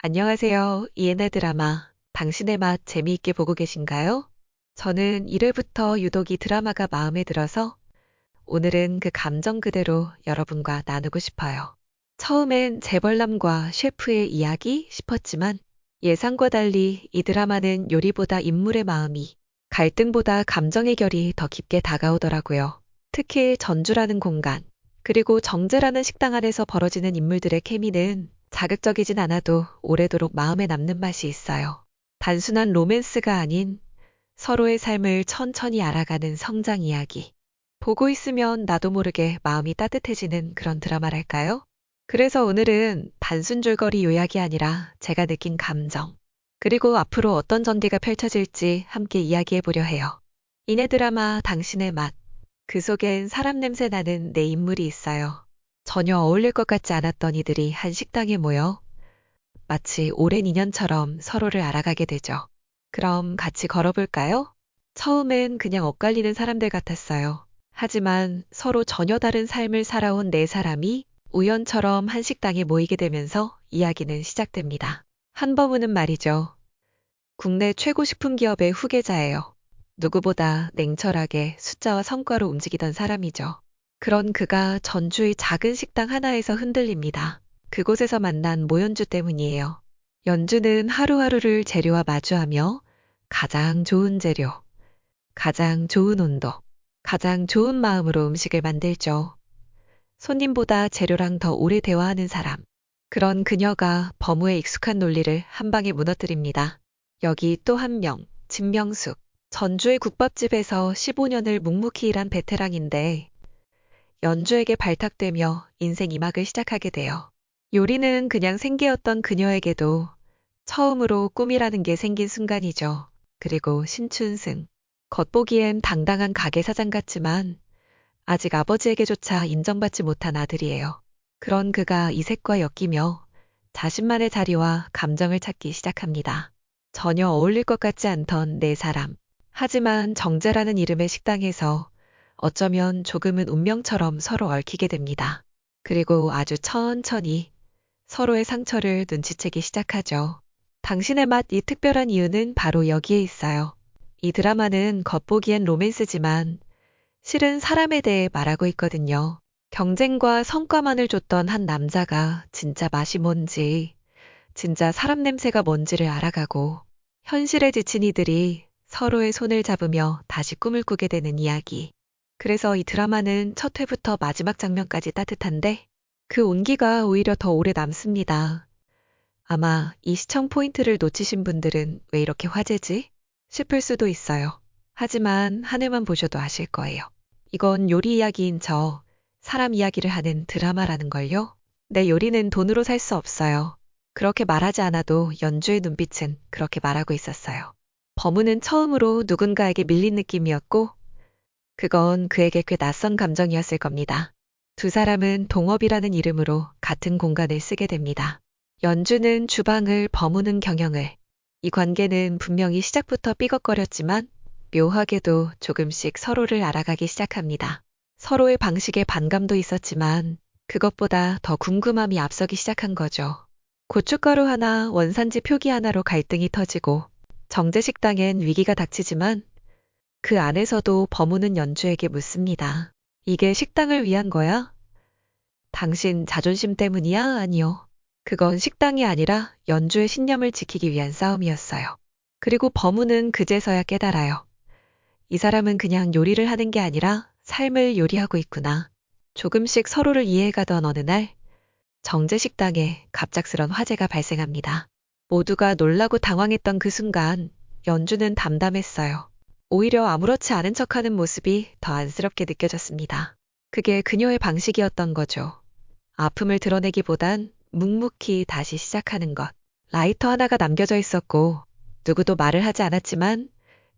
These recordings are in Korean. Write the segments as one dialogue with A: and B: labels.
A: 안녕하세요. EN의 드라마 당신의 맛 재미있게 보고 계신가요? 저는 1회부터 유독 이 드라마가 마음에 들어서 오늘은 그 감정 그대로 여러분과 나누고 싶어요. 처음엔 재벌남과 셰프의 이야기 싶었지만 예상과 달리 이 드라마는 요리보다 인물의 마음이, 갈등보다 감정 해결이 더 깊게 다가오더라고요. 특히 전주라는 공간, 그리고 정제라는 식당 안에서 벌어지는 인물들의 케미는 자극적이진 않아도 오래도록 마음에 남는 맛이 있어요. 단순한 로맨스가 아닌 서로의 삶을 천천히 알아가는 성장 이야기. 보고 있으면 나도 모르게 마음이 따뜻해지는 그런 드라마랄까요? 그래서 오늘은 단순 줄거리 요약이 아니라 제가 느낀 감정, 그리고 앞으로 어떤 전개가 펼쳐질지 함께 이야기해 보려 해요. 이내 드라마 당신의 맛. 그 속엔 사람 냄새 나는 내 인물이 있어요. 전혀 어울릴 것 같지 않았던 이들이 한 식당에 모여 마치 오랜 인연처럼 서로를 알아가게 되죠. 그럼 같이 걸어볼까요? 처음엔 그냥 엇갈리는 사람들 같았어요. 하지만 서로 전혀 다른 삶을 살아온 네 사람이 우연처럼 한 식당에 모이게 되면서 이야기는 시작됩니다. 한버무는 말이죠. 국내 최고 식품 기업의 후계자예요. 누구보다 냉철하게 숫자와 성과로 움직이던 사람이죠. 그런 그가 전주의 작은 식당 하나에서 흔들립니다. 그곳에서 만난 모연주 때문이에요. 연주는 하루하루를 재료와 마주하며 가장 좋은 재료, 가장 좋은 온도, 가장 좋은 마음으로 음식을 만들죠. 손님보다 재료랑 더 오래 대화하는 사람. 그런 그녀가 버무의 익숙한 논리를 한 방에 무너뜨립니다. 여기 또 한 명, 진명숙. 전주의 국밥집에서 15년을 묵묵히 일한 베테랑인데 연주에게 발탁되며 인생 2막을 시작하게 돼요. 요리는 그냥 생계였던 그녀에게도 처음으로 꿈이라는 게 생긴 순간이죠. 그리고 신춘승. 겉보기엔 당당한 가게 사장 같지만 아직 아버지에게조차 인정받지 못한 아들이에요. 그런 그가 이색과 엮이며 자신만의 자리와 감정을 찾기 시작합니다. 전혀 어울릴 것 같지 않던 네 사람. 하지만 정재라는 이름의 식당에서 어쩌면 조금은 운명처럼 서로 얽히게 됩니다. 그리고 아주 천천히 서로의 상처를 눈치채기 시작하죠. 당신의 맛 이 특별한 이유는 바로 여기에 있어요. 이 드라마는 겉보기엔 로맨스지만 실은 사람에 대해 말하고 있거든요. 경쟁과 성과만을 줬던 한 남자가 진짜 맛이 뭔지, 진짜 사람 냄새가 뭔지를 알아가고 현실에 지친 이들이 서로의 손을 잡으며 다시 꿈을 꾸게 되는 이야기. 그래서 이 드라마는 첫 회부터 마지막 장면까지 따뜻한데 그 온기가 오히려 더 오래 남습니다. 아마 이 시청 포인트를 놓치신 분들은 왜 이렇게 화제지? 싶을 수도 있어요. 하지만 한 회만 보셔도 아실 거예요. 이건 요리 이야기인 저 사람 이야기를 하는 드라마라는 걸요. 내 요리는 돈으로 살 수 없어요. 그렇게 말하지 않아도 연주의 눈빛은 그렇게 말하고 있었어요. 버무는 처음으로 누군가에게 밀린 느낌이었고 그건 그에게 꽤 낯선 감정이었을 겁니다. 두 사람은 동업이라는 이름으로 같은 공간을 쓰게 됩니다. 연주는 주방을, 버무는 경영을. 이 관계는 분명히 시작부터 삐걱거렸지만 묘하게도 조금씩 서로를 알아가기 시작합니다. 서로의 방식에 반감도 있었지만 그것보다 더 궁금함이 앞서기 시작한 거죠. 고춧가루 하나, 원산지 표기 하나로 갈등이 터지고 정제식당엔 위기가 닥치지만 그 안에서도 버무는 연주에게 묻습니다. 이게 식당을 위한 거야? 당신 자존심 때문이야? 아니요. 그건 식당이 아니라 연주의 신념을 지키기 위한 싸움이었어요. 그리고 버무는 그제서야 깨달아요. 이 사람은 그냥 요리를 하는 게 아니라 삶을 요리하고 있구나. 조금씩 서로를 이해해가던 어느 날 정제식당에 갑작스런 화재가 발생합니다. 모두가 놀라고 당황했던 그 순간 연주는 담담했어요. 오히려 아무렇지 않은 척하는 모습이 더 안쓰럽게 느껴졌습니다. 그게 그녀의 방식이었던 거죠. 아픔을 드러내기보단 묵묵히 다시 시작하는 것. 라이터 하나가 남겨져 있었고 누구도 말을 하지 않았지만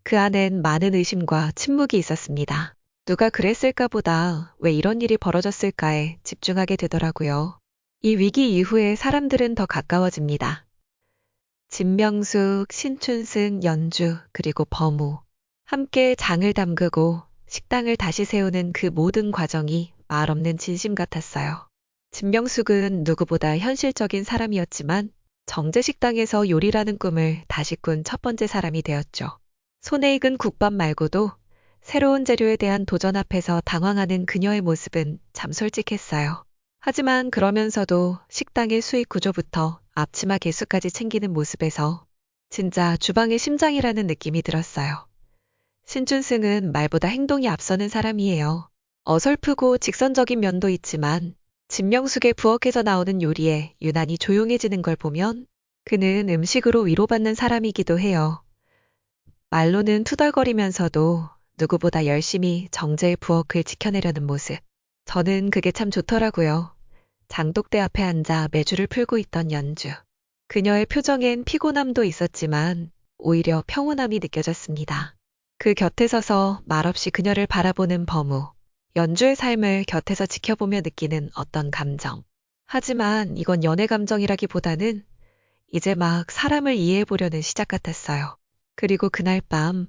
A: 그 안엔 많은 의심과 침묵이 있었습니다. 누가 그랬을까 보다 왜 이런 일이 벌어졌을까에 집중하게 되더라고요. 이 위기 이후에 사람들은 더 가까워집니다. 진명숙, 신춘승, 연주, 그리고 버무. 함께 장을 담그고 식당을 다시 세우는 그 모든 과정이 말없는 진심 같았어요. 진명숙은 누구보다 현실적인 사람이었지만 정제식당에서 요리라는 꿈을 다시 꾼 첫 번째 사람이 되었죠. 손에 익은 국밥 말고도 새로운 재료에 대한 도전 앞에서 당황하는 그녀의 모습은 참 솔직했어요. 하지만 그러면서도 식당의 수익 구조부터 앞치마 개수까지 챙기는 모습에서 진짜 주방의 심장이라는 느낌이 들었어요. 신춘승은 말보다 행동이 앞서는 사람이에요. 어설프고 직선적인 면도 있지만 진명숙의 부엌에서 나오는 요리에 유난히 조용해지는 걸 보면 그는 음식으로 위로받는 사람이기도 해요. 말로는 투덜거리면서도 누구보다 열심히 정제의 부엌을 지켜내려는 모습. 저는 그게 참 좋더라고요. 장독대 앞에 앉아 매주를 풀고 있던 연주. 그녀의 표정엔 피곤함도 있었지만 오히려 평온함이 느껴졌습니다. 그 곁에 서서 말없이 그녀를 바라보는 범우. 연주의 삶을 곁에서 지켜보며 느끼는 어떤 감정. 하지만 이건 연애 감정이라기보다는 이제 막 사람을 이해해보려는 시작 같았어요. 그리고 그날 밤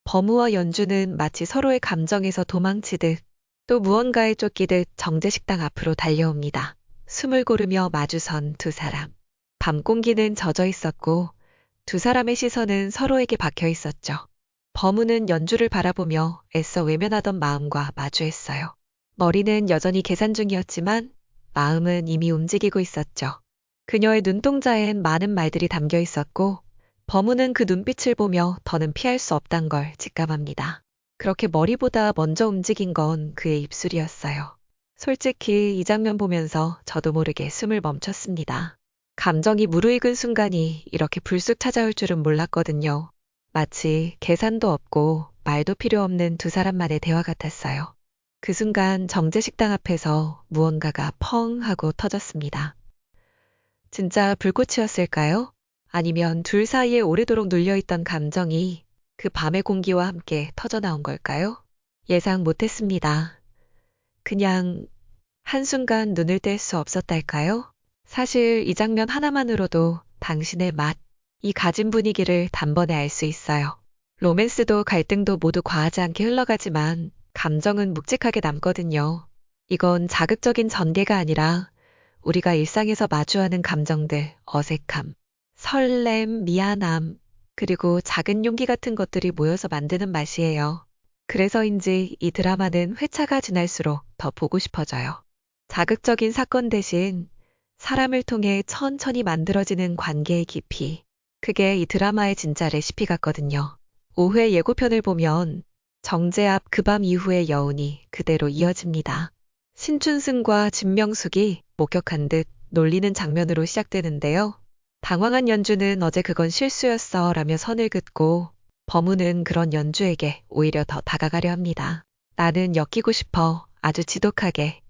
A: 범우와 연주는 마치 서로의 감정에서 도망치듯 또 무언가에 쫓기듯 정제식당 앞으로 달려옵니다. 숨을 고르며 마주선 두 사람. 밤 공기는 젖어 있었고 두 사람의 시선은 서로에게 박혀 있었죠. 범우는 연주를 바라보며 애써 외면하던 마음과 마주했어요. 머리는 여전히 계산 중이었지만 마음은 이미 움직이고 있었죠. 그녀의 눈동자엔 많은 말들이 담겨 있었고 범우는 그 눈빛을 보며 더는 피할 수 없단 걸 직감합니다. 그렇게 머리보다 먼저 움직인 건 그의 입술이었어요. 솔직히 이 장면 보면서 저도 모르게 숨을 멈췄습니다. 감정이 무르익은 순간이 이렇게 불쑥 찾아올 줄은 몰랐거든요. 마치 계산도 없고 말도 필요 없는 두 사람만의 대화 같았어요. 그 순간 정제식당 앞에서 무언가가 펑 하고 터졌습니다. 진짜 불꽃이었을까요? 아니면 둘 사이에 오래도록 눌려있던 감정이 그 밤의 공기와 함께 터져나온 걸까요? 예상 못했습니다. 그냥 한순간 눈을 뗄 수 없었달까요? 사실 이 장면 하나만으로도 당신의 맛, 이 가진 분위기를 단번에 알 수 있어요. 로맨스도 갈등도 모두 과하지 않게 흘러가지만 감정은 묵직하게 남거든요. 이건 자극적인 전개가 아니라 우리가 일상에서 마주하는 감정들, 어색함, 설렘, 미안함, 그리고 작은 용기 같은 것들이 모여서 만드는 맛이에요. 그래서인지 이 드라마는 회차가 지날수록 더 보고 싶어져요. 자극적인 사건 대신 사람을 통해 천천히 만들어지는 관계의 깊이. 그게 이 드라마의 진짜 레시피 같거든요. 5회 예고편을 보면 정제 앞 그 밤 이후의 여운이 그대로 이어집니다. 신춘승과 진명숙이 목격한 듯 놀리는 장면으로 시작되는데요. 당황한 연주는 어제 그건 실수였어 라며 선을 긋고 범우는 그런 연주에게 오히려 더 다가가려 합니다. 나는 엮이고 싶어 아주 지독하게.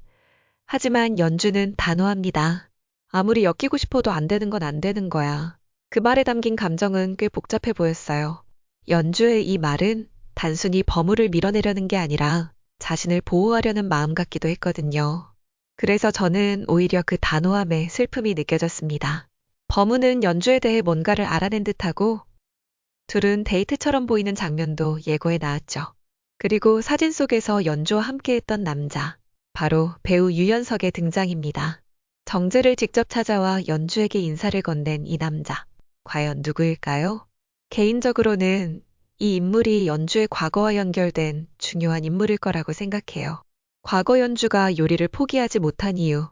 A: 하지만 연주는 단호합니다. 아무리 엮이고 싶어도 안 되는 건 안 되는 거야. 그 말에 담긴 감정은 꽤 복잡해 보였어요. 연주의 이 말은 단순히 범우를 밀어내려는 게 아니라 자신을 보호하려는 마음 같기도 했거든요. 그래서 저는 오히려 그 단호함에 슬픔이 느껴졌습니다. 범우는 연주에 대해 뭔가를 알아낸 듯하고 둘은 데이트처럼 보이는 장면도 예고에 나왔죠. 그리고 사진 속에서 연주와 함께했던 남자, 바로 배우 유연석의 등장입니다. 정제를 직접 찾아와 연주에게 인사를 건넨 이 남자, 과연 누구일까요? 개인적으로는 이 인물이 연주의 과거와 연결된 중요한 인물일 거라고 생각해요. 과거 연주가 요리를 포기하지 못한 이유,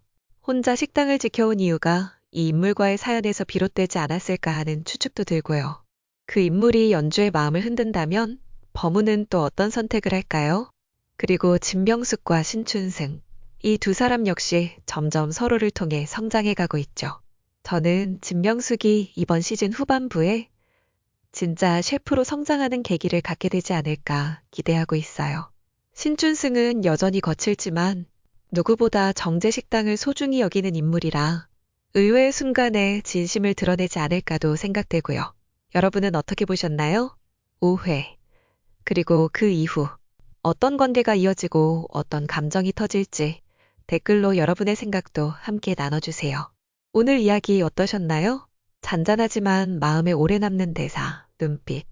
A: 혼자 식당을 지켜온 이유가 이 인물과의 사연에서 비롯되지 않았을까 하는 추측도 들고요. 그 인물이 연주의 마음을 흔든다면 범우는 또 어떤 선택을 할까요? 그리고 진명숙과 신춘승, 이 두 사람 역시 점점 서로를 통해 성장해가고 있죠. 저는 진명숙이 이번 시즌 후반부에 진짜 셰프로 성장하는 계기를 갖게 되지 않을까 기대하고 있어요. 신춘승은 여전히 거칠지만 누구보다 정제식당을 소중히 여기는 인물이라 의외의 순간에 진심을 드러내지 않을까도 생각되고요. 여러분은 어떻게 보셨나요? 5회. 그리고 그 이후 어떤 관계가 이어지고 어떤 감정이 터질지 댓글로 여러분의 생각도 함께 나눠주세요. 오늘 이야기 어떠셨나요? 잔잔하지만 마음에 오래 남는 대사, 눈빛,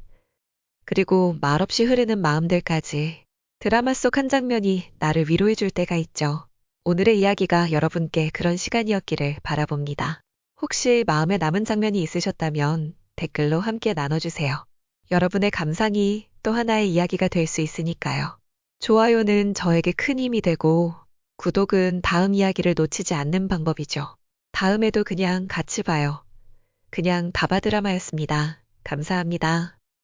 A: 그리고 말없이 흐르는 마음들까지 드라마 속 한 장면이 나를 위로해 줄 때가 있죠. 오늘의 이야기가 여러분께 그런 시간이었기를 바라봅니다. 혹시 마음에 남은 장면이 있으셨다면 댓글로 함께 나눠주세요. 여러분의 감상이 또 하나의 이야기가 될 수 있으니까요. 좋아요는 저에게 큰 힘이 되고 구독은 다음 이야기를 놓치지 않는 방법이죠. 다음에도 그냥 같이 봐요. 그냥 다바드라마였습니다. 감사합니다.